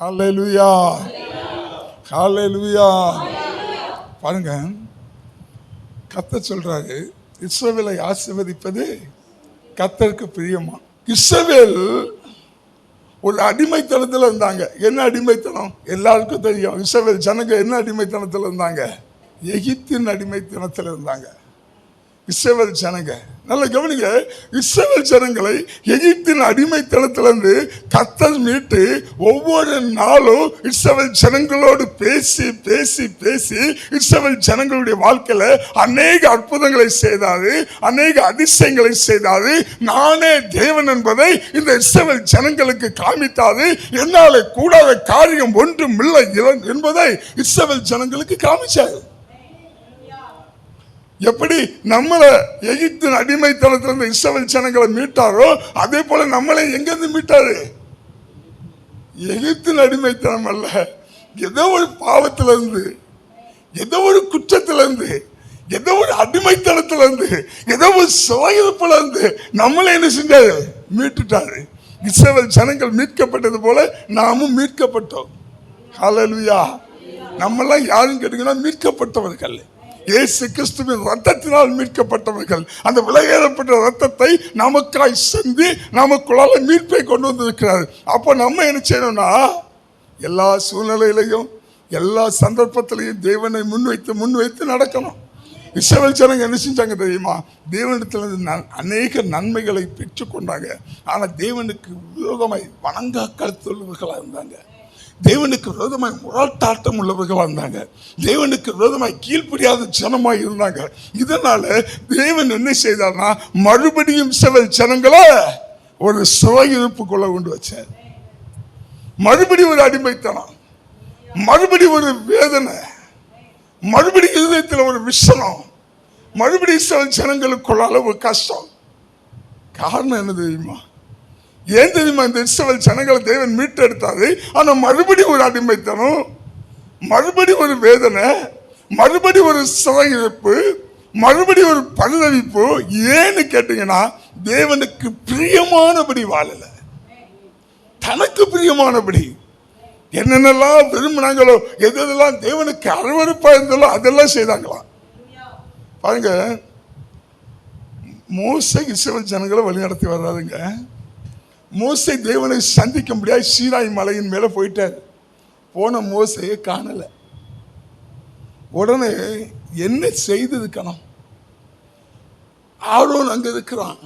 ஹல்லேலூயா, ஹல்லேலூயா. பாருங்க, கர்த்தர் சொல்றாரு, இஸ்ரவேலை ஆசீர்வதிப்பது கர்த்தருக்கு பிரியமா. இஸ்ரவேல் ஒரு அடிமைத்தனத்தில் இருந்தாங்க. என்ன அடிமைத்தனம்? எல்லாருக்கும் தெரியும். இஸ்ரவேல் ஜனங்க என்ன அடிமைத்தனத்தில் இருந்தாங்க? எகிப்தின் அடிமைத்தனத்தில் இருந்தாங்க. இஸ்ரவேல் ஜனங்க நல்ல கவனிங்க, இஸ்ரவேல் ஜனங்களை எகிப்தின் அடிமைத்தனத்திலிருந்து கர்த்தர் மீட்டு ஒவ்வொரு நாளும் இஸ்ரவேல் ஜனங்களோடு பேசி பேசி பேசி இஸ்ரவேல் ஜனங்களுடைய வாழ்க்கையில அநேக அற்புதங்களை செய்தாரு, அநேக அதிசயங்களை செய்தாரு. நானே தேவன் என்பதை இந்த இஸ்ரவேல் ஜனங்களுக்கு காமித்தாரு. என்னாலே கூடாத காரியம் ஒன்றும் இல்லை என்பதை இஸ்ரவேல் ஜனங்களுக்கு காமிச்சாரு. எப்படி நம்மளை எகிப்தின் அடிமைத்தனத்திலிருந்து இஸ்ரவேல் ஜனங்களை மீட்டாரோ அதே போல நம்மளை எங்கிருந்து மீட்டாரு? எகிப்தின் அடிமைத்தனம் அல்ல, ஏதோ ஒரு பாவத்திலிருந்து, ஏதோ ஒரு குற்றத்திலிருந்து, ஏதோ ஒரு அடிமைத்தனத்திலிருந்து, ஏதோ ஒரு சுவையிலிருந்து நம்மளை என்ன செஞ்சாரு? மீட்டுட்டாரு. இஸ்ரவேல் ஜனங்கள் மீட்கப்பட்டது போல நாமும் மீட்கப்பட்டோம். ஹல்லேலூயா. நம்மெல்லாம் யாரும் கேட்டீங்கன்னா மீட்கப்பட்டவர்கள், இயேசு கிறிஸ்துவின் ரத்தத்தினால் மீட்கப்பட்டவர்கள். அந்த விலையேறப்பட்ட ரத்தத்தை நமக்காய் சிந்தி நமக்குள்ளால மீட்பை கொண்டு வந்திருக்கிறார். அப்போ நம்ம என்ன செய்யணும்னா, எல்லா சூழ்நிலையிலையும் எல்லா சந்தர்ப்பத்திலையும் தேவனை முன்வைத்து நடக்கணும். இஸ்ரவேல் ஜனங்க என்ன செஞ்சாங்க தெரியுமா? தேவனிடத்திலிருந்து அநேக நன்மைகளை பெற்றுக்கொண்டாங்க. ஆனால் தேவனுக்கு விரோதமாய் வணங்கா கருத்துள்ளவர்களாக இருந்தாங்க. தேவனுக்கு விரோதமாய் முரட்டாட்டம் உள்ளவர்களாக இருந்தாங்க. தேவனுக்கு விரோதமாய் கீழ்ப்படியாத ஜனமாய் இருந்தாங்க. இதனால தேவன் என்ன செய்தார்னா, மறுபடியும் இஸ்ரவேல் ஜனங்களை ஒரு சிறையிருப்புக்குள்ள கொண்டு வச்சார். மறுபடியும் ஒரு அடிமைத்தனம், மறுபடியும் ஒரு வேதனை, மறுபடியும் இதயத்தில் ஒரு விஷனம், மறுபடியும் இஸ்ரவேல் ஜனங்களுக்குள்ள ஒரு கஷ்டம். காரணம் என்ன தெரியுமா? ஏன் தெரியுமா? இந்த இஸ்ரவேல் ஜனங்களை தேவன் மீட்டு எடுத்தாரு. ஆனா மறுபடியும் ஒரு அடிமைத்தனம், மறுபடியும் ஒரு வேதனை, மறுபடியும் ஒரு சிறையிருப்பு, மறுபடியும் ஒரு பரிதவிப்பு. ஏன்னு கேட்டீங்கன்னா, தேவனுக்கு பிரியமானபடி வாழல. தனக்கு பிரியமானபடி என்னென்னலாம் விரும்பினாங்களோ, எதெல்லாம் தேவனுக்கு அருவருப்பா இருந்தாலோ அதெல்லாம் செய்தாங்களாம். பாருங்க, மோசே இஸ்ரவேல் ஜனங்களை வழிநடத்தி வர்றாருங்க. மோசே தேவனை சந்திக்க முடியாது, சீனாய் மலையின் மேல போயிட்டார். போன மோசையை காணல. உடனே என்ன செய்ததுக்கணும்? ஆரோன் அங்க இருக்கிறான்.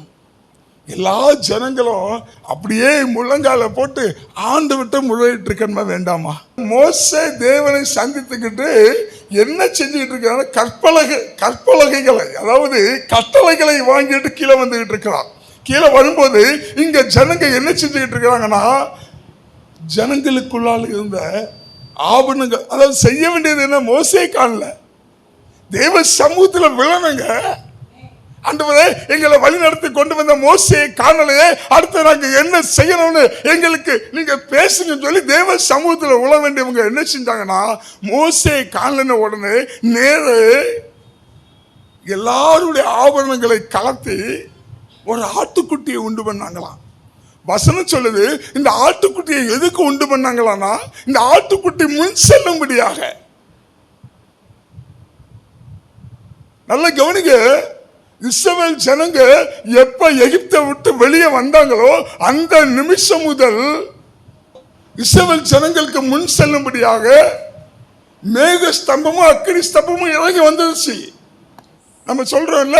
எல்லா ஜனங்களும் அப்படியே முழங்கால போட்டு ஆண்டு விட்டு முறையிட்டு இருக்கணுமா வேண்டாமா? மோசே தேவனை சந்தித்துக்கிட்டு என்ன செஞ்சுக்கிட்டு இருக்கிறான்? கற்பலகைகளை, அதாவது கட்டளைகளை வாங்கிட்டு கீழே வந்துகிட்டு இருக்கிறான். கீழே வரும்போது இங்க ஜனங்க என்ன செஞ்சுக்கிட்டு இருக்கிறாங்கன்னா, ஜனங்களுக்குள்ளால் இருந்த ஆபரணங்கள், அதாவது செய்ய வேண்டியது என்ன? மோசே காணல, தேவ சமூகத்தில் விழணுங்க. ஆண்டவரே, எங்களை வழி நடத்தி கொண்டு வந்த மோசையை காணலையே, அடுத்து நாங்க என்ன செய்யணும்னு எங்களுக்கு நீங்க பேசுங்கன்னு சொல்லி தேவ சமூகத்தில் உழ வேண்டியவங்க என்ன செஞ்சாங்கன்னா, மோசையை காணலன்னு உடனே நேரே எல்லாருடைய ஆபரணங்களை கலத்தி ஒரு ஆட்டுக்குட்டியை உண்டு பண்ணாங்களாம். வசனம் சொல்லுது, இந்த ஆட்டுக்குட்டியை எதுக்கு உண்டு பண்ணாங்களான்னா, இந்த ஆட்டுக்குட்டி முன் செல்லும்படியாக. நல்ல கவனிங்க, இஸ்ரவேல் ஜனங்க எப்ப எகிப்தை விட்டு வெளியே வந்தாங்களோ அந்த நிமிஷம் முதல் இஸ்ரவேல் ஜனங்களுக்கு முன் செல்லும்படியாக மேக ஸ்தம்பமும் அக்கினி ஸ்தம்பமும் இறங்கி வந்துருச்சு. நம்ம சொல்றோம்ல,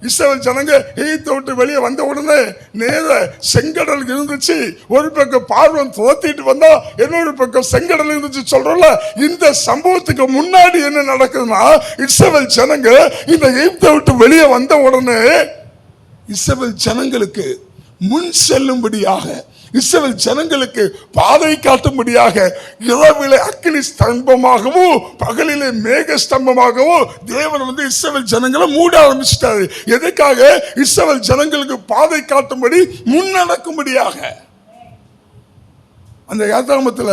இஸ்ரவேல் ஜனங்க எகிப்தை விட்டு வெளியே வந்த உடனே நேர செங்கடல் இருந்துச்சு. ஒரு பக்கம் பார்வன் துரத்திட்டு வந்தா, இன்னொரு பக்கம் செங்கடல் இருந்துச்சு சொல்றோம்ல. இந்த சம்பவத்துக்கு முன்னாடி என்ன நடக்குதுன்னா, இஸ்ரவேல் ஜனங்க இந்த எகிப்தை விட்டு வெளியே வந்த உடனே இஸ்ரவேல் ஜனங்களுக்கு முன் செல்லும்படியாக, இஸ்ரவேல் ஜனங்களுக்கு பாதை காட்டும்படியாக இரவிலே அக்கினி ஸ்தம்பமாகவும் பகலிலே மேக ஸ்தம்பமாகவும் தேவன் வந்து இஸ்ரவேல் ஜனங்களை மூட ஆரம்பிச்சிட்டாரு. எதுக்காக? இஸ்ரவேல் ஜனங்களுக்கு பாதை காட்டும்படி முன் நடக்கும்படியாக. அந்த யாத்திராகமத்துல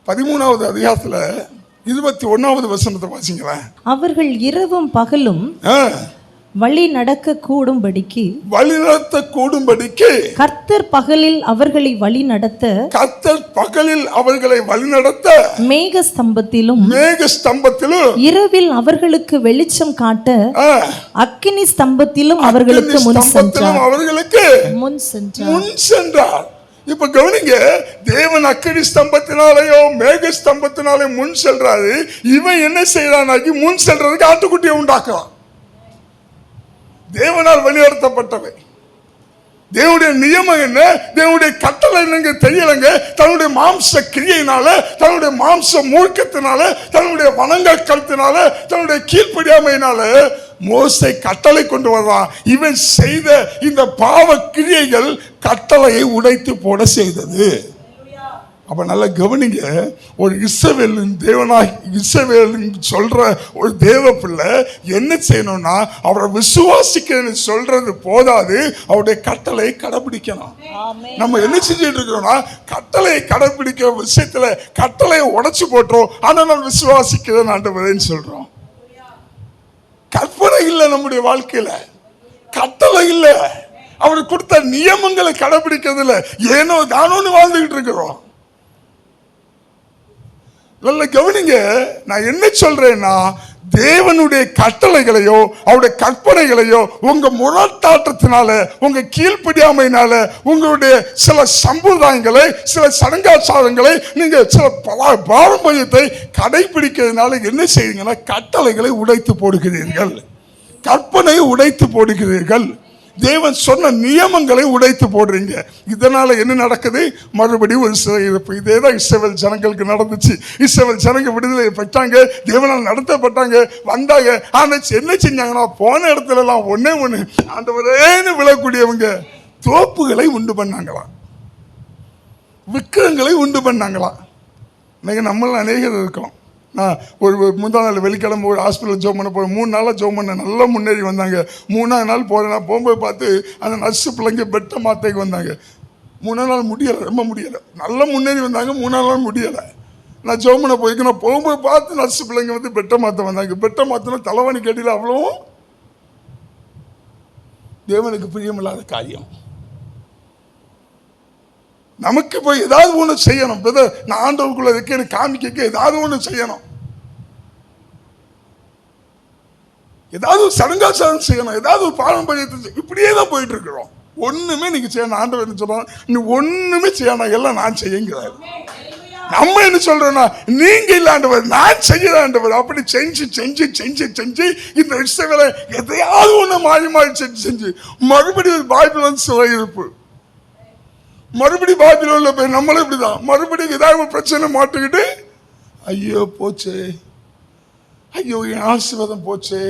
13வது அதிகாரத்துல 21வது வசனத்தை வாசிங்களேன். அவர்கள் இரவும் பகலும் வழி நடக்க கூடும்படிக்கு வழிநடத்த கூடும்படிக்கு கர்த்தர் பகலில் அவர்களை வழி நடத்த மேக ஸ்தம்பத்திலும் இரவில் அவர்களுக்கு வெளிச்சம் காட்ட அக்கினி ஸ்தம்பத்திலும் அவர்களுக்கு முன் சென்றார். இப்ப கவனிங்க, தேவன் அக்கினி ஸ்தம்பத்தினாலேயோ மேக ஸ்தம்பத்தினாலே முன் செல்றாரு. இவன் என்ன செய்யறான்? முன் செல்றதுக்கு ஆட்டுக்குட்டியை உண்டாக்குறான். தேவனால் வழிநடத்தப்பட்டவை. தேவனுடைய நியமம் என்ன, தேவனுடைய கட்டளை என்னங்க தெரியலங்க. தன்னுடைய மாம்ச கிரியையினால, தன்னுடைய மாம்ச மூர்க்கத்தினால, தன்னுடைய வணங்கல் கருத்தினால, தன்னுடைய கீழ்ப்படியாமையினால மோசே கட்டளை கொண்டு வர்றான். இவன் செய்த இந்த பாவ கிரியைகள் கட்டளையை உடைத்து போட செய்தது. அப்ப நல்லா கவனிங்க, ஒரு இஸ்ரவேலின் தேவனாய் இஸ்ரவேலின் சொல்ற ஒரு தேவ பிள்ளை என்ன செய்யணும்னா, அவரை விசுவாசிக்க சொல்றது போதாது, அவருடைய கட்டளை கடைபிடிக்கணும். நம்ம என்ன செஞ்சுட்டு இருக்கிறோம்னா, கட்டளையை கடைபிடிக்கிற விஷயத்துல கட்டளையை உடைச்சு போட்டோம். ஆனா நம்ம விசுவாசிக்கிறேன் ஆண்டவரேன்னு சொல்றோம். கற்பனை இல்லை நம்முடைய வாழ்க்கையில, கட்டளை இல்லை. அவர் கொடுத்த நியமங்களை கடைபிடிக்கிறது இல்லை, ஏனோ தானோன்னு வாழ்ந்துகிட்டு இருக்கிறோம். நல்ல கவனிங்க, நான் என்ன சொல்றேன்னா, தேவனுடைய கட்டளைகளையோ அவருடைய கற்பனைகளையோ உங்க முரட்டாட்டத்தினால, உங்க கீழ்ப்படியாமையினால, உங்களுடைய சில சம்பிரதாயங்களை, சில சடங்காச்சாரங்களை, நீங்க சில பாரம்பரியத்தை கடைபிடிக்கிறதுனால என்ன செய்யுங்கன்னா, கட்டளைகளை உடைத்து போடுகிறீர்கள், கற்பனையை உடைத்து போடுகிறீர்கள், தேவன் சொன்ன நியமங்களை உடைத்து போடுறீங்க. இதனால என்ன நடக்குது? மறுபடியும் ஒரு சிறையிருப்பு. இதேதான் இஸ்ரவேல் ஜனங்களுக்கு நடந்துச்சு. இஸ்ரவேல் ஜனங்க விடுதலை பெற்றாங்க, தேவனால் நடத்தப்பட்டாங்க, வந்தாங்க. ஆனா என்ன செஞ்சாங்கன்னா, போன இடத்துல எல்லாம் ஒன்னே ஒண்ணு, ஆண்டவரேன்னு விழக்கூடியவங்க தோப்புகளை உண்டு பண்ணாங்களாம், விக்கிரங்களை உண்டு பண்ணாங்களாம். இன்னைக்கு நம்மள அநேகர் இருக்கோம். நான் ஒரு முந்தா நாள் வெள்ளிக்கிழமை ஒரு ஹாஸ்பிட்டல் ஜோம் பண்ண போகிறேன். 3 நாளாக ஜோம் பண்ண நல்லா முன்னேறி வந்தாங்க. 3ஆவது நாள் போகிறேன். நான் போகும்போது பார்த்து அந்த நர்ஸு பிள்ளைங்க பெட்ட மாத்தைக்கு வந்தாங்க. 3ஆவது நாள் முடியலை, ரொம்ப முடியலை. நல்லா முன்னேறி வந்தாங்க. 3ஆவது நாள் முடியலை. நான் ஜோம் பண்ண போய்க்கு நான் போகும்போது பார்த்து நர்ஸு பிள்ளைங்க வந்து பெட்ட மாற்ற வந்தாங்க. பெட்ட மாற்றினா தலைவணி கட்டியில் அவ்வளவும் தேவனுக்கு பிரியமில்லாத காரியம். நமக்கு போய் ஏதாவது ஒன்று செய்யணும். நான் ஆண்டவருக்குள்ள இருக்க காமிக்க ஏதாவது ஒன்று செய்யணும், ஏதாவது சடங்காச்சாரம் செய்யணும், ஏதாவது ஒரு பாரம்பரியத்தை, இப்படியே தான் போயிட்டு இருக்கிறோம். ஒண்ணுமே நீங்க செய்யணும். ஆண்டவர் என்ன சொல்றாங்க, நீ ஒண்ணுமே செய்யணும், எல்லாம் நான் செய்யுங்கிறாரு. நம்ம என்ன சொல்றோம்னா, நீங்க இல்ல ஆண்டவர், நான் செய்யறேன் ஆண்டவர். அப்படி செஞ்சு செஞ்சு செஞ்சு செஞ்சு இந்த இஸ்ரவேலை எதையாவது ஒண்ணு மாறி மாறி செஞ்சு செஞ்சு மறுபடியும் பாபிலோன் சிறையிருப்பு, மறுபடியும் பாபிலோன்ல போய் நம்மளும் இப்படிதான் மறுபடியும் ஏதாவது ஒரு பிரச்சனை மாட்டுக்கிட்டு, ஐயோ போச்சு, ஐயோ என் ஆசீர்வாதம் போச்சு,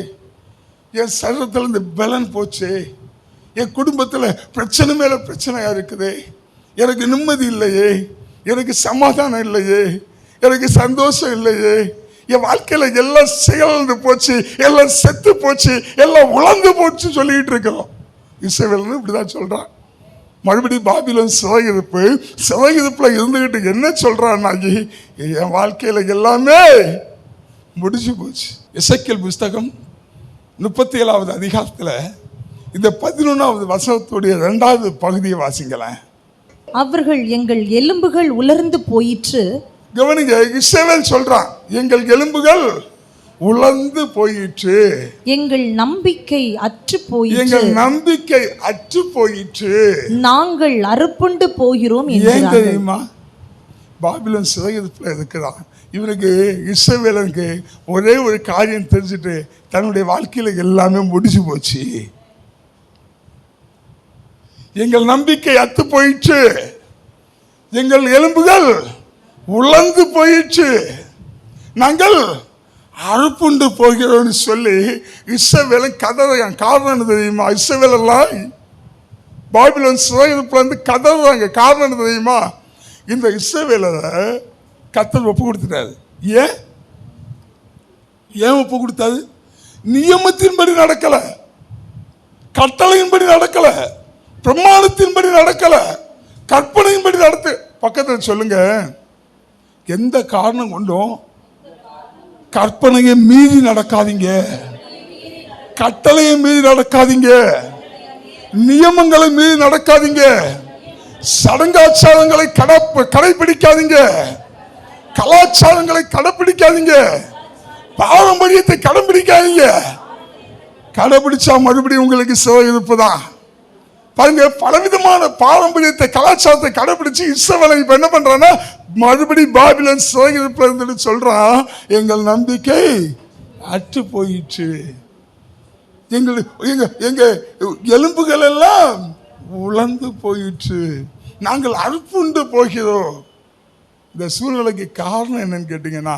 என் சரீரத்தில் இந்த பலன் போச்சு, என் குடும்பத்தில் பிரச்சனை மேல பிரச்சனையா இருக்குது, எனக்கு நிம்மதி இல்லையே, எனக்கு சமாதானம் இல்லையே, எனக்கு சந்தோஷம் இல்லையே, என் வாழ்க்கையில எல்லாம் செயல்ந்து போச்சு, எல்லாம் செத்து போச்சு, எல்லாம் உழந்து போச்சு சொல்லிட்டு இருக்கிறோம். இஸ்ரவேல் இப்படிதான் சொல்றான். மறுபடியும் பாபிலோன் சிறையிருப்புல இருந்துகிட்டு என்ன சொல்றான்னா, என் வாழ்க்கையில எல்லாமே முடிஞ்சு போச்சு. எசேக்கியேல் புஸ்தகம் 37வது அதிகாரத்துல இந்த 11வது வசனத்துடைய 2வது பகுதியை வாசிங்களேன். அவர்கள் எங்கள் எலும்புகள் உலர்ந்து போயிற்று. கவனிங்க, இஸ்ரவேல் சொல்றான், எங்கள் எலும்புகள் உலர்ந்து போயிற்று, எங்கள் நம்பிக்கை அற்று போயிற்று, எங்கள் நம்பிக்கை அற்று போயிற்று, நாங்கள் அறுப்புண்டு போகிறோம் ஏன் தெரியுமா? பாபிலோன் சிறையிருப்புல இருக்கிறான். இவனுக்கு இஸ்ரவேலனுக்கு ஒரே ஒரு காரியம் தெரிஞ்சுட்டு, தன்னுடைய வாழ்க்கையில எல்லாமே முடிச்சு போச்சு. எங்கள் நம்பிக்கை அத்து போயிற்று, எங்கள் எலும்புகள் உலர்ந்து போயிற்று, நாங்கள் அறுப்புண்டு போகிறோம்னு சொல்லி இஸ்ரவேலன் கதறான். காரணம் என்ன தெரியுமா? இஸ்ரவேல் எல்லாம் பாபிலோன் சிறையிருப்புல இருந்து கதறாங்க. காரணம் என்ன தெரியுமா? இந்த இஸ்ரவேலரை கர்த்தர் ஒப்பு கொடுத்துட்டாரு. ஏன் ஒப்பு கொடுத்தாரு? நியமத்தின்படி நடக்கல, கட்டளையின்படி நடக்கல, பிரமாணத்தின்படி நடக்கல, கற்பனையின்படி நடத்து. பக்கத்தில் சொல்லுங்க, எந்த காரணம் கொண்டும் கற்பனையை மீறி நடக்காதீங்க. கட்டளையை மீறி நடக்காதீங்க, நியமங்களை மீறி நடக்காதீங்க, சடங்காச்சாரங்களை கடைபிடிக்காதீங்க, கலாச்சாரங்களை கடைபிடிக்காதீங்க, பாரம்பரியத்தை கடைபிடிக்காதீங்க. கடைபிடிச்சா மறுபடியும் உங்களுக்கு சிறையிருப்பு தான். பாருங்க, பலவிதமான பாரம்பரியத்தை கலாச்சாரத்தை கடைபிடிச்சு இஸ்ரவேலை இப்ப என்ன பண்றான்னா மறுபடியும் பாபிலோன் சிறையிருப்புல இருந்துட்டு சொல்றான், எங்கள் நம்பிக்கை அற்று போயிற்று, எங்க எலும்புகள் எல்லாம் உலர்ந்து போயிற்று, நாங்கள் அறுப்புண்டு போகிறோம். இந்த சூழ்நிலைக்கு காரணம் என்னன்னு கேட்டீங்கன்னா,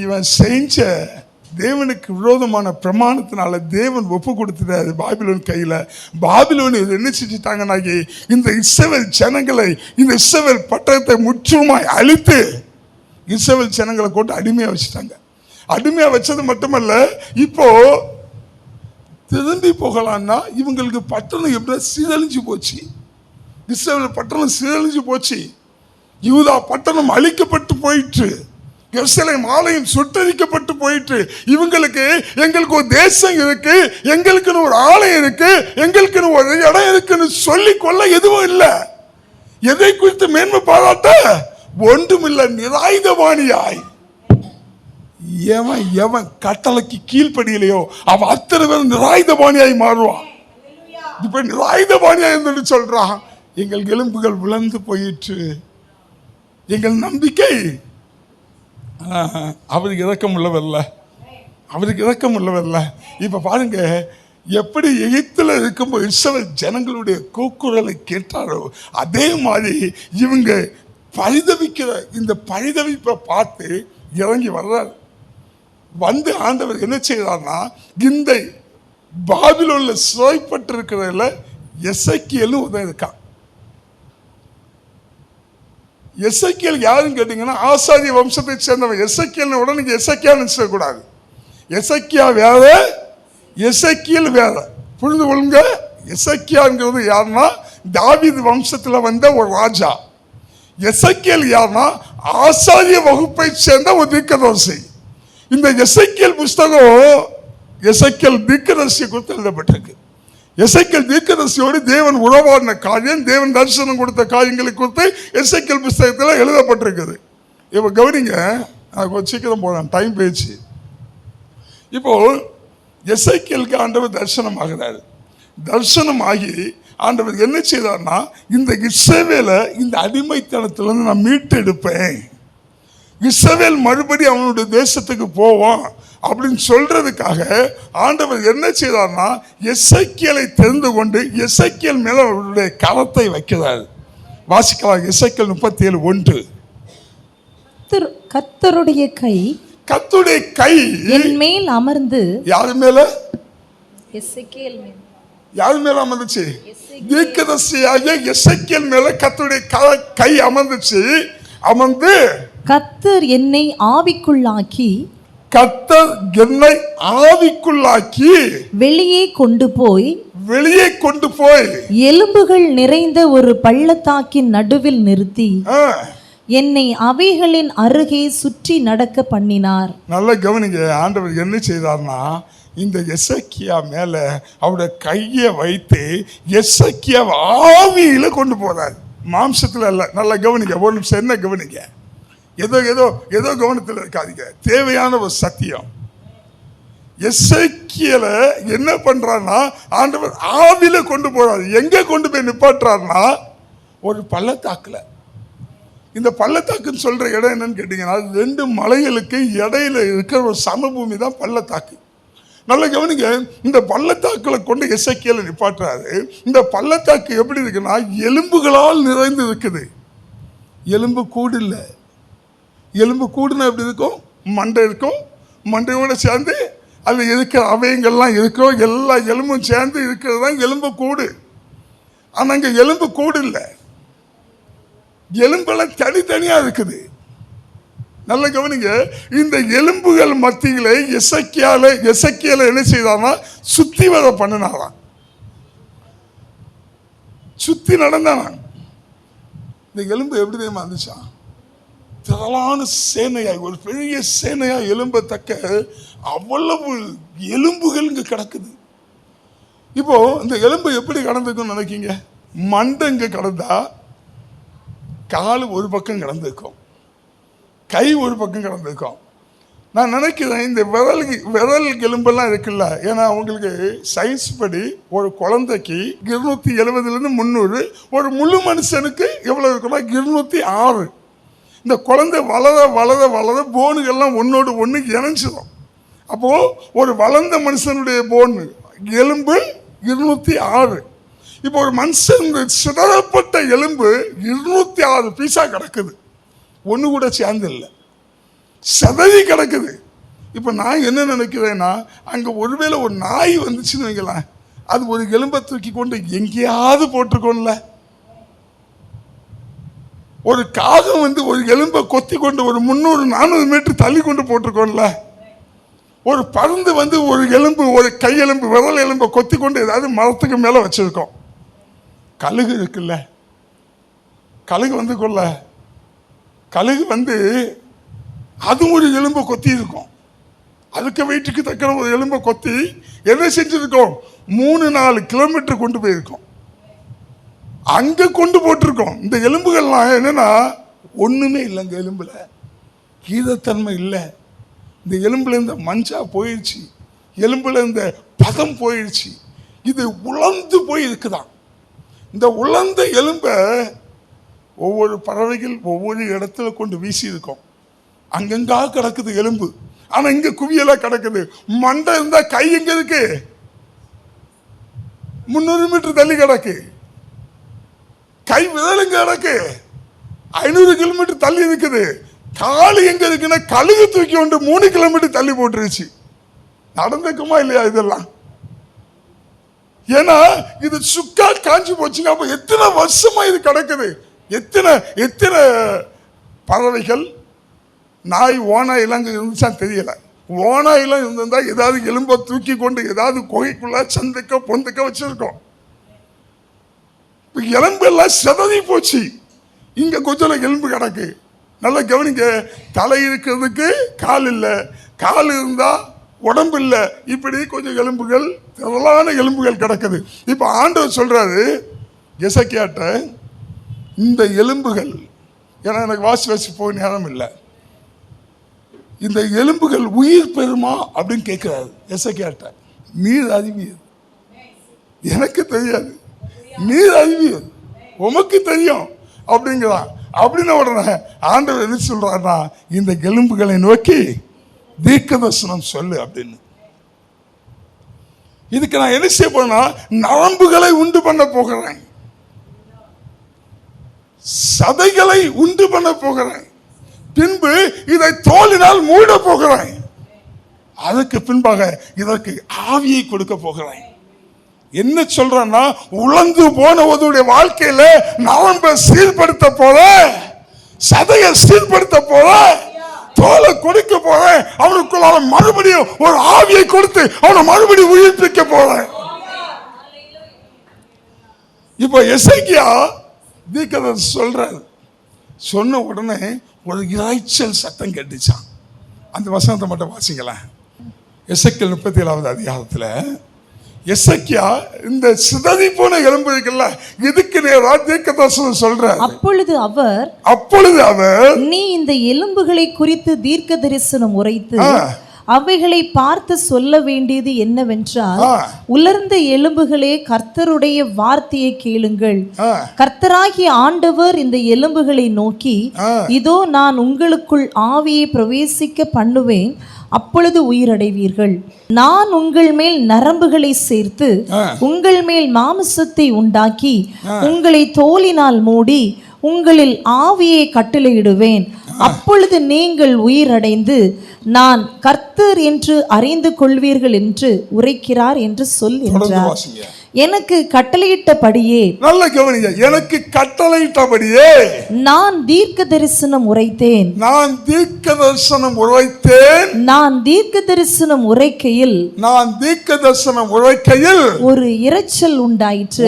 இவன் செஞ்ச தேவனுக்கு விரோதமான பிரமாணத்தினால தேவன் ஒப்பு கொடுத்துட்டாரு பாபிலோன் கையில. பாபிலோன் என்ன செஞ்சுட்டாங்கன்னா, இந்த இஸ்ரவேல் ஜனங்களை, இந்த இஸ்ரவேல் பட்டணத்தை முற்றுமாய் அழித்து இஸ்ரவேல் ஜனங்களை கொண்டு அடிமையா வச்சுட்டாங்க. அடிமையா வச்சது மட்டுமல்ல, இப்போ திரும்பி போகலான்னா இவங்களுக்கு பட்டணம் எப்படி சீரழிஞ்சு போச்சு, இஸ்ரவேல் பட்டணம் சீரழிஞ்சு போச்சு, யூதா பட்டணம் அழிக்கப்பட்டு போயிற்று, எருசலேம் ஆலயம் சுட்டரிக்கப்பட்டு போயிட்டு, இவங்களுக்கு எங்களுக்கு ஒரு தேசம் இருக்கு, எங்களுக்குன்னு ஒரு ஆலயம் இருக்கு, எங்களுக்குன்னு ஒரு இடம் இருக்குன்னு சொல்லி கொள்ள எதுவும் இல்லை. எதை குறித்து மேன்மை பாராட்ட ஒன்றுமில்லை. நிராயுதபாணியாய் எவன் கட்டளைக்கு கீழ்ப்படியிலையோ அவன் அத்தனை பேர் நிராயுதபாணியாய் மாறுவான். இப்ப நிராயுதபாணியாய் இருந்துட்டு சொல்றான், எங்கள் எலும்புகள் விழுந்து போயிற்று, எங்கள் நம்பிக்கை. அவருக்கு இரக்கம் உள்ளவர்ல, அவருக்கு இரக்கம் உள்ளவர்ல. இப்ப பாருங்க, எப்படி எகிப்துல இருக்கும்போது இஸ்ரவேல் ஜனங்களுடைய கூக்குரலை கேட்டாரோ அதே மாதிரி இவங்க பரிதவிக்கிற இந்த பரிதவிப்பை பார்த்து இறங்கி வர்றார். வந்து ஆண்டவர் என்ன செய்யறாருன்னா, இந்த பாபிலோன்ல சிறைப்பட்டிருக்கிறதுல எசேக்கியேலும் உதவி இருக்கான். எசேக்கியேல் யாருன்னு கேட்டீங்கன்னா ஆசாரிய வம்சத்தை சேர்ந்தவன். எசேக்கியேல் உடனே நீங்க எசேக்கியான்னு சொல்லக்கூடாது. எசேக்கியா வேற, எசேக்கியேல் வேற. புரிந்து கொள்ளுங்க. எசேக்கியாங்கிறது யாருன்னா தாவீது வம்சத்துல வந்த ஒரு ராஜா. எசேக்கியேல் யாருன்னா ஆசாரிய வகுப்பை சேர்ந்த ஒரு தீர்க்கதரிசி. இந்த எசேக்கியேல் புஸ்தகம் எசேக்கியேல் தீர்க்கதரிசி குறித்து எழுதப்பட்டிருக்கு. எசேக்கியேல் தீர்க்கதரிசியோடு தேவன் உறவாடின காரியம், தேவன் தரிசனம் கொடுத்த காரியங்களை குறித்து எசேக்கியேல் புஸ்தகத்தில் எழுதப்பட்டிருக்குது. இப்போ கவனிங்க, கொஞ்சம் சீக்கிரம் போகிறேன், டைம் போயிடுச்சு. இப்போ எசேக்கியேலுக்கு ஆண்டவர் தரிசனம் ஆகிறாரு. தரிசனம் ஆகி ஆண்டவர் என்ன செய்தார்னா, இந்த இஸ்ரவேலை இந்த அடிமைத்தனத்திலிருந்து நான் மீட்டெடுப்பேன், இஸ்ரவேல் மறுபடி அவனுடைய தேசத்துக்கு போவான் அப்படின்னு சொல்றதுக்காக ஆண்டவர் என்ன செய்தார்னா, எசேக்கியேலை தெரிந்து கொண்டு எசேக்கியேல் மேல அவருடைய கரத்தை வைக்கிறார். வாசிக்கலாம், எசேக்கியேல் 37:1. கர்த்தருடைய கை, கர்த்தருடைய கை என் மேல் அமர்ந்து. யாரு மேல? எசேக்கியேல் மேல். யாரு மேல அமர்ந்துச்சு? தீர்க்கதரிசியாகிய எசேக்கியேல் மேல கர்த்தருடைய கை அமர்ந்துச்சு. அமர்ந்து கர்த்தர் என்னை ஆவிக்குள்ளாக்கி, கர்த்தர் என்னை ஆவிக்குள்ளாக்கி வெளியே கொண்டு போய் எலும்புகள் நிறைந்த ஒரு பள்ளத்தாக்கின் நடுவில் நிறுத்தி என்னை அவைகளின் அருகே சுற்றி நடக்க பண்ணினார். நல்ல கவனிங்க, ஆண்டவர் என்ன செய்தார்னா, இந்த எசேக்கியா மேல அவருடைய கையை வைத்து எசேக்கியா ஆவியில கொண்டு போறார், மாம்சத்துல அல்ல. நல்ல கவனிங்க, ஒரு நிமிஷம் என்ன கவனிங்க, ஏதோ ஏதோ ஏதோ கவனத்தில் இருக்காதீங்க, தேவையான ஒரு சத்தியம். எசேக்கியேலை என்ன பண்றாருன்னா ஆண்டவர் ஆவியில கொண்டு போறாரு. எங்க கொண்டு போய் நிப்பாட்டுறாருன்னா, ஒரு பள்ளத்தாக்குல. இந்த பள்ளத்தாக்குன்னு சொல்ற இடம் என்னன்னு கேட்டீங்கன்னா, 2 மலைகளுக்கு இடையில இருக்கிற ஒரு சமபூமி தான் பள்ளத்தாக்கு. நல்ல கவனிங்க, இந்த பள்ளத்தாக்குல கொண்டு எசேக்கியேலை நிப்பாட்டுறாரு. இந்த பள்ளத்தாக்கு எப்படி இருக்குன்னா, எலும்புகளால் நிறைந்து இருக்குது. எலும்பு கூடு இல்லை. எலும்பு கூடுனா எப்படி இருக்கும்? மண்டை இருக்கும், மண்டையோட சேர்ந்து அதில் இருக்கிற அவயங்கள்லாம் இருக்கும், எல்லா எலும்பும் சேர்ந்து இருக்கிறது தான் எலும்பு கூடு. ஆனால் இங்கே எலும்பு கூடு இல்லை, எலும்பெல்லாம் தனித்தனியா இருக்குது. நல்ல கவனிங்க, இந்த எலும்புகள் மத்தியில எசேக்கியேலை என்ன செய்தானா, சுத்தி வர பண்ணினாராம், சுத்தி நடந்தானா. இந்த எலும்பு எப்படி தெரியுமா இருந்துச்சான்? திரளான சேனையாய், ஒரு பெரிய சேனையாய் எழும்பத்தக்க அவ்வளவு எலும்புகள் இங்க கிடக்குது. இப்போ இந்த எலும்பு எப்படி கடந்திருக்கும் நினைக்கீங்க? மண்டை இங்க கடந்தா கால் ஒரு பக்கம் கடந்திருக்கும், கை ஒரு பக்கம் கடந்திருக்கும். நான் நினைக்கிறேன் இந்த விரல் எலும்பெல்லாம் இருக்குல்ல, ஏன்னா அவங்களுக்கு சயின்ஸ் படி ஒரு குழந்தைக்கு 270 300, ஒரு முழு மனுஷனுக்கு எவ்வளவு இருக்குன்னா 206. இந்த குழந்தை வளர வளர வளர போனுகள்லாம் ஒன்னோடு ஒன்று இணைஞ்சிடும். அப்போ ஒரு வளர்ந்த மனுஷனுடைய போன் எலும்பு 206. இப்போ ஒரு மனுஷன் சிதறப்பட்ட எலும்பு 206 பீஸா கிடக்குது, ஒன்று கூட சேர்ந்து இல்லை, சதறி கிடக்குது. இப்போ நான் என்ன நினைக்கிறேன்னா, அங்கே ஒருவேளை ஒரு நாய் வந்துச்சுன்னு வைங்களேன், அது ஒரு எலும்பை தூக்கி கொண்டு எங்கேயாவது போட்டிருக்கோம்ல. ஒரு காகம் வந்து ஒரு எலும்பை கொத்தி கொண்டு ஒரு 300-400 மீட்டர் தள்ளி கொண்டு போட்டிருக்கோம்ல. ஒரு பருந்து வந்து ஒரு எலும்பு, ஒரு கை எலும்பு, விரல் எலும்பை கொத்தி கொண்டு ஏதாவது மரத்துக்கு மேலே வச்சிருக்கோம். கழுகு இருக்குல்ல, கழுகு வந்து கழுகு வந்து அது ஒரு எலும்பை கொத்தி இருக்கும். அதுக்கு வெயிட்டுக்கு தக்க ஒரு எலும்பை கொத்தி என்ன செஞ்சிருக்கோம்? 3-4 கிலோமீட்டர் கொண்டு போயிருக்கோம், அங்க கொண்டு போட்டிருக்கோம். இந்த எலும்புகள்லாம் என்னன்னா ஒண்ணுமே இல்லைங்க, எலும்புல ஈரத்தன்மை இல்லை. இந்த எலும்புல இந்த மஞ்சா போயிடுச்சு, எலும்புல இந்த பதம் போயிடுச்சு, இது உலர்ந்து போய் இருக்குதான். இந்த உலர்ந்த எலும்பை ஒவ்வொரு பறவைகள் ஒவ்வொரு இடத்துல கொண்டு வீசி இருக்கோம். அங்கங்கா கிடக்குது எலும்பு, ஆனா இங்க குவியலா கிடக்குது. மண்டை இருந்தா கை எங்க இருக்கு? 300 மீட்டர் தள்ளி கிடக்கு. கை விரல் எங்க கிடக்கு? 500 கிலோமீட்டர் தள்ளி இருக்குது. காலு எங்க இருக்குன்னா கழுகு தூக்கி கொண்டு 3 கிலோமீட்டர் தள்ளி போட்டுருச்சு. நடந்துக்குமா இல்லையா இதெல்லாம்? ஏன்னா இது சுக்கா காஞ்சி போச்சுங்க. அப்ப எத்தனை வருஷமா இது கிடக்குது? எத்தனை பறவைகள், நாய், ஓனாய் எல்லாம் இருந்துச்சா தெரியல. ஓனாய் எல்லாம் இருந்திருந்தா ஏதாவது எலும்பை தூக்கி கொண்டு ஏதாவது குகைக்குள்ள சந்துக்க பொந்துக்க வச்சிருக்கோம். எலும்பு எல்லாம் செதறி போச்சு. இங்க கொஞ்சம் எலும்பு கிடக்கு. நல்லா கவனிங்க, தலை இருக்கிறதுக்கு கால் இல்லை, கால் இருந்தா உடம்பு இல்லை, இப்படி கொஞ்சம் எலும்புகள், திரளான எலும்புகள் கிடக்குது. இப்ப ஆண்டவர் சொல்றாரு எசேக்கியாட்ட, இந்த எலும்புகள், ஏன்னா எனக்கு வாசி போய் நேரம் இல்லை, இந்த எலும்புகள் உயிர் பெறுமா அப்படின்னு கேட்கிறாரு எசேக்கியாட்ட. நீர் அறிவியது, எனக்கு தெரியாது, நீர் அறிவியது, உமக்கு தெரியும் அப்படிங்கிறான். அப்படின்னு உடனே ஆண்டவர் என்ன சொல்றாருன்னா, இந்த எலும்புகளை நோக்கி தீர்க்கதரிசனம் சொல்லு அப்படின்னு. இதுக்கு நான் என்ன செய்ய போறேன்னா, நரம்புகளை உண்டு பண்ண போகிறேன், சதைகளை உண்டு பண்ண போகிறேன், பின்பு இதை தோலினால் மூட போகிறேன், அதுக்கு பின்பாக இதற்கு ஆவியை கொடுக்க போகிறேன். என்ன சொல்றேன்னா, உலர்ந்து போனவருடைய வாழ்க்கையில நரம்பை சீர்படுத்த போற, சதையை சீர்படுத்த போற, தோலை கொடுக்க போறேன், அவனுக்குள்ள மறுபடியும் ஒரு ஆவியை கொடுத்து அவனை மறுபடியும் உயிர்ப்பிக்க போறேன். இப்ப எசேக்கியா தீர்க்கதரிசி சொல்றாரு. சொன்ன உடனே ஒரு இரைச்சல் சத்தம் கேட்டுச்சான். அந்த வசனத்தை மட்டும் வாசிங்களேன். எசேக்கியேல் 37வது அதிகாரத்துல எசேக்கியா இந்த சிதறி போன எலும்பு இருக்குல்ல, இதுக்கு நேரா தீர்க்கதரிசனம் சொல்றார். அப்பொழுது அவர் நீ இந்த எலும்புகளை குறித்து தீர்க்க தரிசனம் உரைத்து அவைகளை பார்த்து சொல்ல வேண்டியது என்னவென்றால், உலர்ந்த எலும்புகளே, கர்த்தருடைய வார்த்தையை கேளுங்கள். கர்த்தராகிய ஆண்டவர் இந்த எலும்புகளை நோக்கி, இதோ நான் உங்களுக்குள் ஆவியை பிரவேசிக்க பண்ணுவேன், அப்பொழுது உயிரடைவீர்கள். நான் உங்கள் மேல் நரம்புகளை சேர்த்து உங்கள் மேல் மாமிசத்தை உண்டாக்கி உங்களை தோலினால் மூடி உங்களில் ஆவியை கட்டளையிடுவேன். அப்பொழுது நீங்கள் உயிரடைந்து நான் கர்த்தர் என்று அறிந்து கொள்வீர்கள் என்று உரைக்கிறார் என்று சொல்கிறார். எனக்கு கட்டளையிட்டபடியே, நல்ல கவனிங்க, எனக்கு கட்டளையிட்டபடியே நான் தீர்க்க தரிசனம் உரைத்தேன். நான் தீர்க்க தரிசனம் உரைத்தேன். நான் தீர்க்க தரிசனம் உரைக்கையில் ஒரு இரைச்சல் உண்டாயிற்று.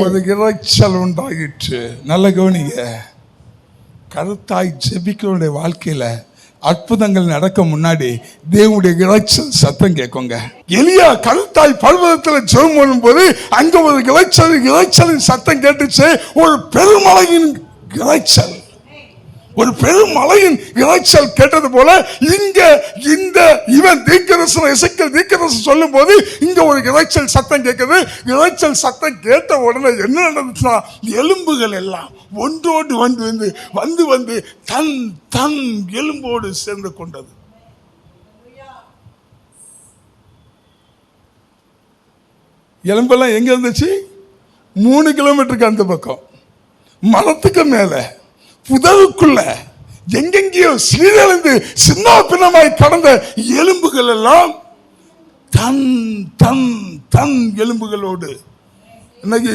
நல்ல கவனிங்க, கருத்தாய் ஜெபிக்கிறவனுடைய வாழ்க்கையில அற்புதங்கள் நடக்க முன்னாடி தேவனுடைய இரைச்சல் சத்தம் கேட்குங்க. எலியா கருத்தாய் பர்வதத்துல ஜெபம் பண்ணும்போது அங்க ஒரு இரைச்சலின் சத்தம் கேட்டுச்சு. ஒரு பெருமழையின் இரைச்சல், ஒரு பெருமழையின் இரைச்சல் கேட்டது போல இங்க இந்த இவன் தீர்க்கதரிசனம் எசேக்கியேல் தீர்க்கதரிசனம் சொல்லும் போது இங்க ஒரு இரைச்சல் சத்தம் கேட்குது. இரைச்சல் சத்தம் கேட்ட உடனே என்ன நடந்துச்சுன்னா, எலும்புகள் எல்லாம் ஒன்றோடு வந்து தன் தன் எலும்போடு சேர்ந்து கொண்டது. எலும்பெல்லாம் எங்க இருந்துச்சு? 3 கிலோமீட்டருக்கு அந்த பக்கம் மரத்துக்கு மேல புதருக்குள்ள எங்கெங்கயோ சீரழிந்து சின்ன பின்னமாய் கடந்த எலும்புகள் எல்லாம் தன் தன் தன் எலும்புகளோடு. இன்னைக்கு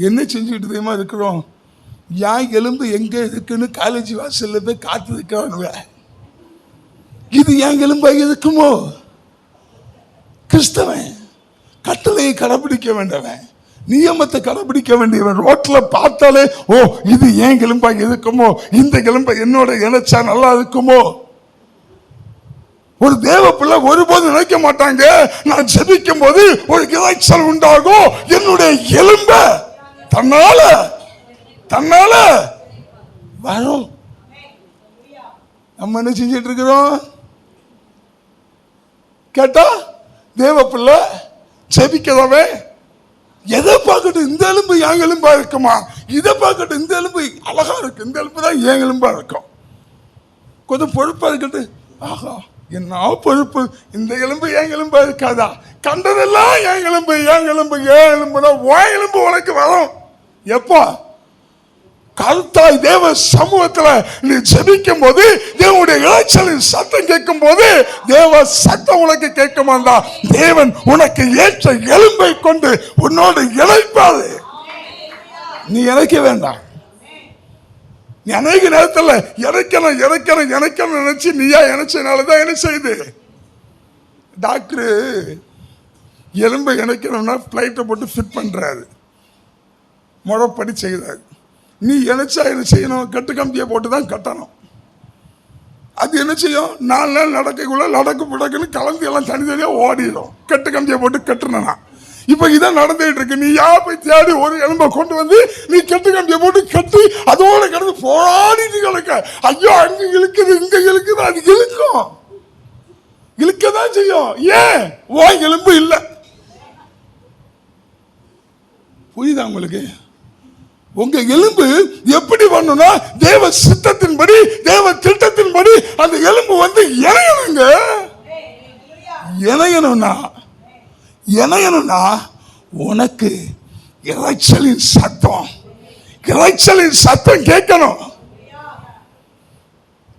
என்ன செஞ்சுக்கிட்டு தெரியுமா இருக்கிறோம்? என் எலும்பு எங்க இருக்குன்னு காலேஜ் வாசல்ல போய் காத்து இருக்கிறானுங்க. இது என் எலும்பா இருக்குமோ? கிறிஸ்தவன் கட்டளையை கடைபிடிக்க வேண்டவன், நியமத்தை கடைபிடிக்க வேண்டியவன் ரோட்ல பார்த்தாலே ஓ இது ஏன் எலும்பா இருக்குமோ, இந்த எலும்பை என்னோட இணைச்சா நல்லா இருக்குமோ. ஒரு தேவ பிள்ளை ஒருபோது நினைக்க மாட்டாங்க, நான் ஜெபிக்கும் போது ஒரு இரைச்சல் உண்டாகும், என்னுடைய எலும்ப தன்னால தன்னால வரும். நம்ம என்ன செஞ்சிட்டு இருக்கிறோம் கேட்டா, தேவ பிள்ளை ஜெபிக்கிறவே எதை பார்க்கட்டும் இந்த எலும்பு என் எலும்பா இருக்குமா, இதை பார்க்கட்டும் இந்த எலும்பு அழகா இருக்கு, இந்த எலும்பு தான் என் எலும்பா இருக்கும். கொஞ்சம் பொறுப்பா இருக்கட்டு, ஆஹா என்ன பொறுப்பு, இந்த எலும்பு என் எலும்பா இருக்காதா, கண்டதெல்லாம் என் எலும்பு என் எலும்பு என் எலும்புனா உன் எலும்பு உனக்கு வரும். எப்போ? கருத்தாய் தேவ சமூகத்துல நீ ஜெபிக்கும் போது, தேவனுடைய இரைச்சலின் சத்தம் கேட்கும் போது, தேவ சத்தம் உனக்கு கேட்குமாண்டா, தேவன் உனக்கு ஏற்ற எலும்பை கொண்டு உன்னோடு இணைப்பாரு. நீ இணைக்க வேண்டாம். நீ அநேக நேரத்தில் இணைக்கணும் நினைச்சு நீயா இணைச்சனாலதான் என்ன செய்யுது. டாக்டரு எலும்பை இணைக்கணும்னா பிளைட்டை போட்டு ஃபிட் பண்றாரு, முறைப்படி செய்தாரு. நீ இணைச்சா என்ன செய்யணும்? கட்டு கம்பியை போட்டு தான் கட்டணும். அது என்ன செய்யும்? 4 நாள் நடக்கக்குள்ள நடக்குன்னு கலந்து எல்லாம் தனித்தனியா ஓடிடும். கட்டு கம்பியை போட்டு கட்டுனா இப்ப இதான் நடந்துட்டு இருக்கு. நீ யா போய் தேடி ஒரு எலும்பை கொண்டு வந்து நீ கட்டு கம்பியை போட்டு கட்டி அதோட கிடந்து போராடிட்டு கிடக்க, ஐயோ அங்க இழுக்குது இங்க இழுக்குது, அது இழுக்கும், இழுக்கதான் செய்யும். ஏன்? ஓ எலும்பு இல்லை. புரியுதா உங்களுக்கு? உங்க எலும்பு எப்படி பண்ணுனா, தேவ சித்தத்தின்படி தேவ திட்டத்தின்படி அந்த எலும்பு வந்து இணையணுங்க. இணையணும்னா உனக்கு இரைச்சலின் சத்தம் கேட்கணும்.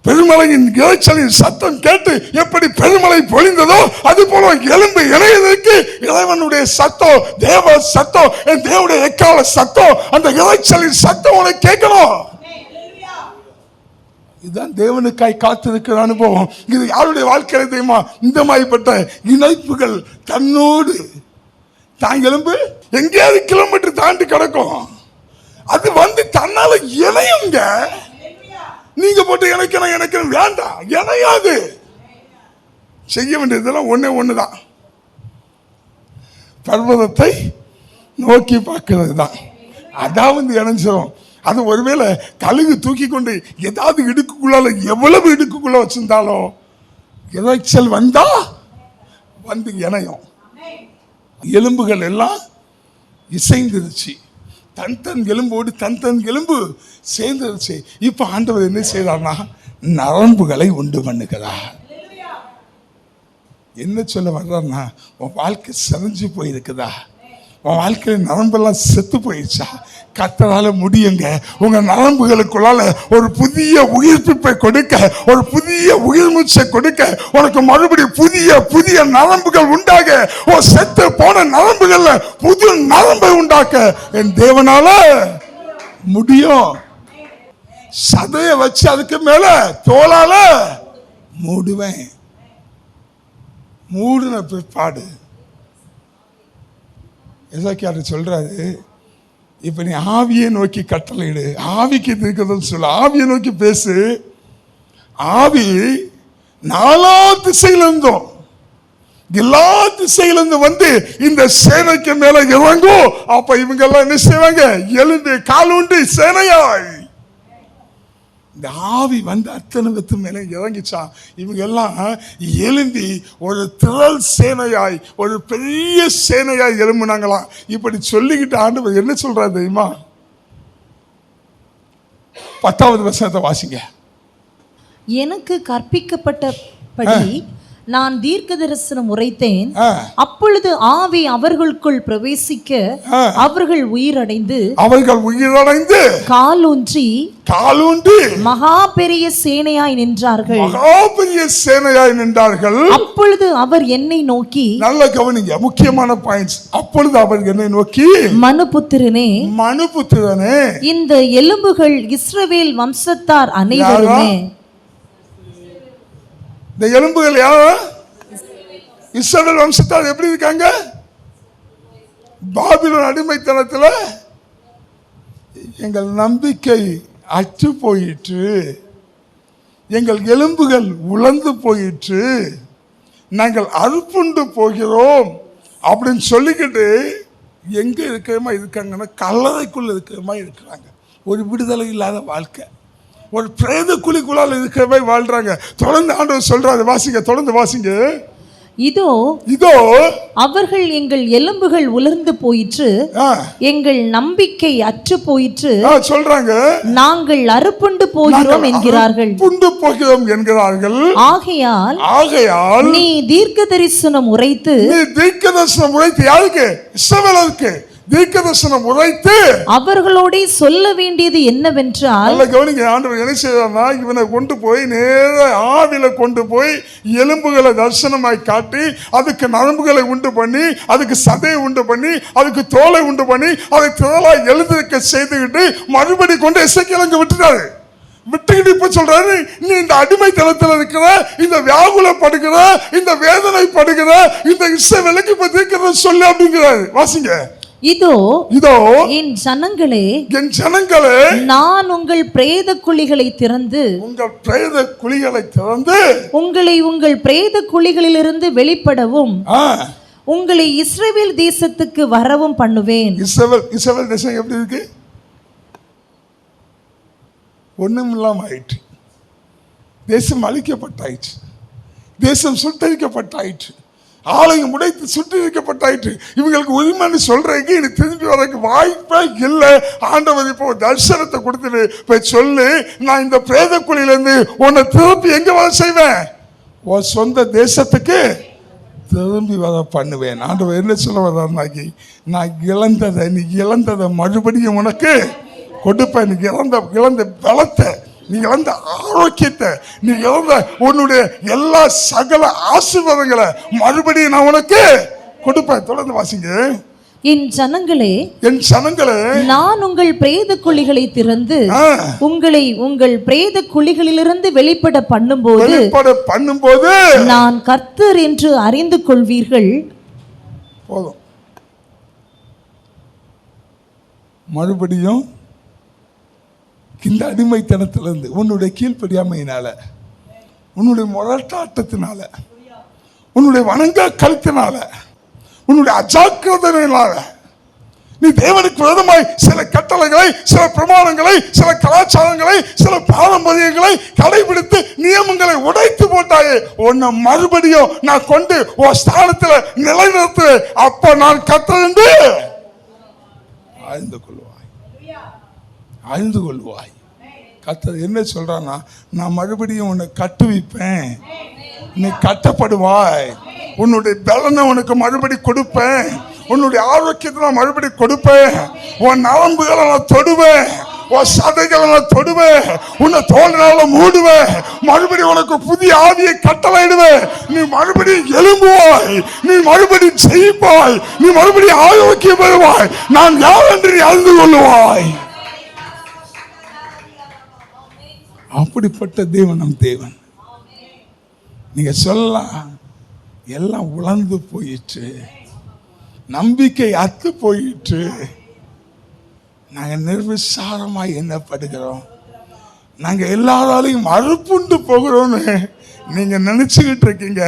பெருமழையின் இரைச்சலின் சத்தம் கேட்டு எப்படி பெருமழை பொழிந்ததோ அது போல எலும்பு இணையதற்கு இறைவனுடைய சத்தம், தேவ சத்தம், தேவனுடைய எக்கால சத்தம், அந்த இரைச்சலின் சத்தம் உனக்கு கேட்கணும். இதுதான் தேவனுக்காய் காத்திருக்கிற அனுபவம். இது யாருடைய வாழ்க்கையில தெரியுமா? இந்த மாதிரிப்பட்ட இணைப்புகள் தன்னோடு தான் எலும்பு எங்கேயாவது கிலோமீட்டர் தாண்டி கிடக்கும், அது வந்து தன்னால இணையுங்க. நீங்க போட்டு இணைக்கணும் வேண்டாம், இணையாது. செய்ய வேண்டியதெல்லாம் ஒண்ணுதான், பர்வதத்தை நோக்கி பார்க்கிறது தான். அதான் வந்து இணைஞ்சிரும். அது ஒருவேளை கழுகு தூக்கி கொண்டு ஏதாவது இடுக்குள்ளால எவ்வளவு இடுக்குள்ள வச்சிருந்தாலும் இறைச்சல் வந்தா வந்து இணையும். எலும்புகள் எல்லாம் இசைந்துருச்சு, தன் எலும்போடு தன் எலும்பு சேர்ந்துருச்சு. இப்ப ஆண்டவர் என்ன செய்யறார்னா, நரம்புகளை உண்டு பண்ணுகிறார். என்ன சொல்ல வர்றாருன்னா, உன் வாழ்க்கை செஞ்சு போயிருக்குதா, உன் வாழ்க்கையில நரம்பெல்லாம் செத்து போயிடுச்சா? கர்த்தரால முடியுங்க. உங்க நரம்புகளுக்குள்ளால ஒரு புதிய உயிர்ப்பிப்பை கொடுக்க, ஒரு புதிய உயிர் மூச்சை கொடுக்க, உனக்கு மறுபடியும் புதிய நரம்புகள் உண்டாக, ஒரு செத்து போன நரம்புகள்ல புது நரம்பை உண்டாக்க என் தேவனால முடியும். சதைய வச்சு அதுக்கு மேல தோலால மூடுவேன். மூடின பிற்பாடு எசேக்கியேல் சொல்றாரு, இப்ப நீ ஆவியை நோக்கி கட்டளையிடு, ஆவிக்கு இருக்குதுன்னு சொல்லு, ஆவியை நோக்கி பேசு. ஆவி நாலா திசையிலிருந்தும் எல்லா திசையிலிருந்து வந்து இந்த சேனைக்கு மேல இறங்கும். அப்ப இவங்க எல்லாம் என்ன செய்வாங்க? எழுந்து காலுண்டு சேனையாய். இந்த ஆவி வந்து அத்தனை வித்து மேல இறங்கிச்சான். இவங்க எல்லாம் எழுந்தி ஒரு திரள் சேனையாய், ஒரு பெரிய சேனையாய் எழும்புனாங்களாம். இப்படி சொல்லிக்கிட்டு ஆண்டவர் என்ன சொல்றாரு தெரியுமா? 10வது வசனத்தை வாசிங்க. எனக்கு கற்பிக்கப்பட்டபடி நான் தீர்க்க தரிசனம் உரைத்தேன். அப்பொழுது ஆவி அவர்களுக்குள் பிரவேசிக்க அவர்கள் உயிரடைந்து காலூன்றி மகா பெரிய சேனையாய் நின்றார்கள். அப்பொழுது அவர் என்னை நோக்கி, நல்ல கவனிங்க, முக்கியமான பாயிண்ட்ஸ். அப்பொழுது அவர் என்னை நோக்கி, மனுபுத்திரனே, இந்த எலும்புகள் இஸ்ரவேல் வம்சத்தார் அனைவருமே. இந்த எலும்புகள் யாரா? இஸ்ரவேல் வம்சத்தார். எப்படி இருக்காங்க? பாபிலோன் அடிமைத்தனத்தில் எங்கள் நம்பிக்கை அற்று போயிற்று, எங்கள் எலும்புகள் உலர்ந்து போயிற்று, நாங்கள் அறுப்புண்டு போகிறோம் அப்படின்னு சொல்லிக்கிட்டு எங்க இருக்கிறமா இருக்காங்கன்னா கல்லறைக்குள்ள இருக்கிறமா இருக்கிறாங்க. ஒரு விடுதலை இல்லாத வாழ்க்கை, ஒரு பிரேத குழிக்குள்ளால் இருக்கிறவே வாழ்றாங்க. தொடர்ந்து ஆண்டவர் சொல்றாரு, வாசிங்க, தொடர்ந்து வாசிங்க. இதோ அவர்கள் எங்கள் எலும்புகள் உலர்ந்து போயிற்று, எங்கள் நம்பிக்கை அற்று போயிற்று சொல்றாங்க, நாங்கள் அறுப்புண்டு போகிறோம் என்கிறார்கள். ஆகையால் நீ தீர்க்க தரிசனம் உரைத்து யாருக்கு? இஸ்ரவேலுக்கு தீர்க்கதரிசனம் உரைத்து அவர்களோட சொல்ல வேண்டியது என்னவென்றால், கவனிங்க, ஆண்டவர் என்ன செய்யறாருன்னா, இவனை கொண்டு போய் நேர ஆவில கொண்டு போய் எலும்புகளை தரிசனமாய் காட்டி, அதுக்கு நரம்புகளை உண்டு பண்ணி, அதுக்கு சதையை உண்டு பண்ணி, அதுக்கு தோலை உண்டு பண்ணி, அதை திரளாய் எழுதிருக்க செய்துக்கிட்டு மறுபடி கொண்டு எசேக்கியேலுக்கு விட்டுட்டாரு. விட்டுக்கிட்டு இப்ப சொல்றாரு, நீ இந்த அடிமைத்தனத்தில் இருக்கிற, இந்த வியாகுலப்படுகிற, இந்த வேதனைப்படுகிற இந்த இஸ்ரவேலுக்கு இப்ப தீர்க்கதரிசனம் சொல்லு அப்படிங்கிறாரு. வாசிங்க. இதோ என் ஜனங்களே, நான் உங்கள் பிரேத குழிகளை திறந்து உங்களை உங்கள் பிரேத குழிகளிலிருந்து வெளிப்படவும் உங்களை இஸ்ரவேல் தேசத்துக்கு வரவும் பண்ணுவேன். இஸ்ரவேல் தேசம் எப்படி இருக்கு? ஒண்ணும் இல்லாம ஆயிற்று. தேசம் அழிக்கப்பட்டாயிற்று, தேசம் சுட்டரிக்கப்பட்டாயிற்று, ஆலயம் உடைத்து சுற்றிருக்கப்பட்டாயிற்று. இவங்களுக்கு உரிமைன்னு சொல்றதுக்கு இனி திரும்பி வரக்கு வாய்ப்பே இல்லை. ஆண்டவர் இப்போ தரிசனத்தை கொடுத்துட்டு போய் சொல்லு, நான் இந்த பிரேத குழியிலிருந்து உன்னை திருப்பி எங்க வர செய்வேன்? உன் சொந்த தேசத்துக்கு திரும்பி வர பண்ணுவேன். ஆண்டவர் என்ன சொல்ல வர்றாருனாக்கி, நான் இழந்ததை, நீ இழந்ததை மறுபடியும் உனக்கு கொடுப்பேன். நீ இழந்த பலத்தை, நீ இழந்த ஆரோக்கியத்தை, நீ இழந்த உன்னுடைய எல்லா சகல ஆசீர்வாதங்களை மறுபடியும் நான் உனக்கு கொடுப்பேன். தொடர்ந்து வாசிங்க. என் ஜனங்களே, நான் உங்கள் பிரேத குழிகளை திறந்து உங்களை உங்கள் பிரேத குழிகளிலிருந்து வெளிப்பட பண்ணும்போது நான் கர்த்தர் என்று அறிந்து கொள்வீர்கள். போதும். மறுபடியும் இந்த அடிமைத்தனத்திலிருந்து, உன்னுடைய கீழ்ப்படியாமையினால, உன்னுடைய முரட்டாட்டத்தினால, உன்னுடைய வணங்கா கழுத்தினால, உன்னுடைய அஜாக்கிரதையினால நீ தேவனுக்கு விரோதமாய் சில கட்டளைகளை, சில பிரமாணங்களை, சில கலாச்சாரங்களை, சில பாரம்பரியங்களை கடைபிடித்து நியமங்களை உடைத்து போட்டாயே, உன்னை மறுபடியும் நான் கொண்டு உன் ஸ்தானத்தில் நிலைநிறுத்து. அப்ப நான் கர்த்தர் என்று அறிந்து கொள்வாய். கர்த்தர் என்ன சொல்றான்னா, நான் மறுபடியும் உன்னை கட்டுவிப்பேன், நீ கட்டப்படுவாய், உன்னுடைய பலனை உனக்கு மறுபடி கொடுப்பேன், உன்னுடைய ஆரோக்கியத்தை நான் மறுபடி கொடுப்பேன், உன் நரம்புகளை நான் தொடுவேன், உன் சதைகளை நான் தொடுவேன், உன்னை தோல்னால மூடுவேன், மறுபடியும் உனக்கு புதிய ஆவியை கட்டளையிடுவேன், நீ மறுபடியும் எழும்புவாய், நீ மறுபடியும் ஜெயிப்பாய், நீ மறுபடியும் ஆரோக்கியம் பெறுவாய், நான் யார் என்று நீ அறிந்து கொள்ளுவாய். அப்படிப்பட்ட தேவன் நம் தேவன். நீங்க சொல்லலாம், எல்லாம் உலர்ந்து போயிற்று, நம்பிக்கை அத்து போயிற்று, நாங்க நிர்விசாரமாய் எண்ணப்படுகிறோம், நாங்க எல்லாராலையும் அறுப்புண்டு போகிறோம்னு நீங்க நினைச்சுக்கிட்டு இருக்கீங்க.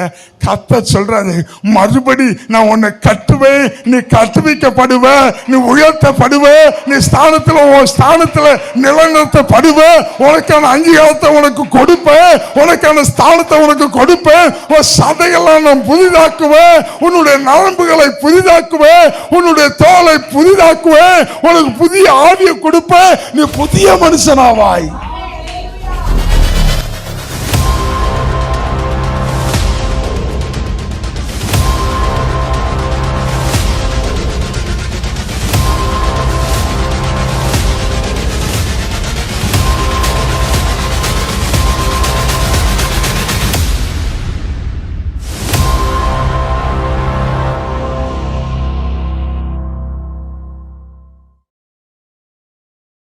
கர்த்தர் சொல்றாரு, மறுபடி நான் உன்னை கட்டுவேன், நீ கட்டுவிக்கப்படுவ, நீ உயர்த்தப்படுவ, நீ ஸ்தானத்துல நிலைநிறுத்தப்படுவ, உனக்கான அங்கீகாரத்தை உனக்கு கொடுப்பேன், உனக்கான ஸ்தானத்தை உனக்கு கொடுப்பேன், உன் சதையெல்லாம் நான் புதிதாக்குவேன், உன்னுடைய நரம்புகளை புதிதாக்குவேன், உன்னுடைய தோலை புதிதாக்குவேன், உனக்கு புதிய ஆவியை கொடுப்பேன், நீ புதிய மனுஷனாவாய்.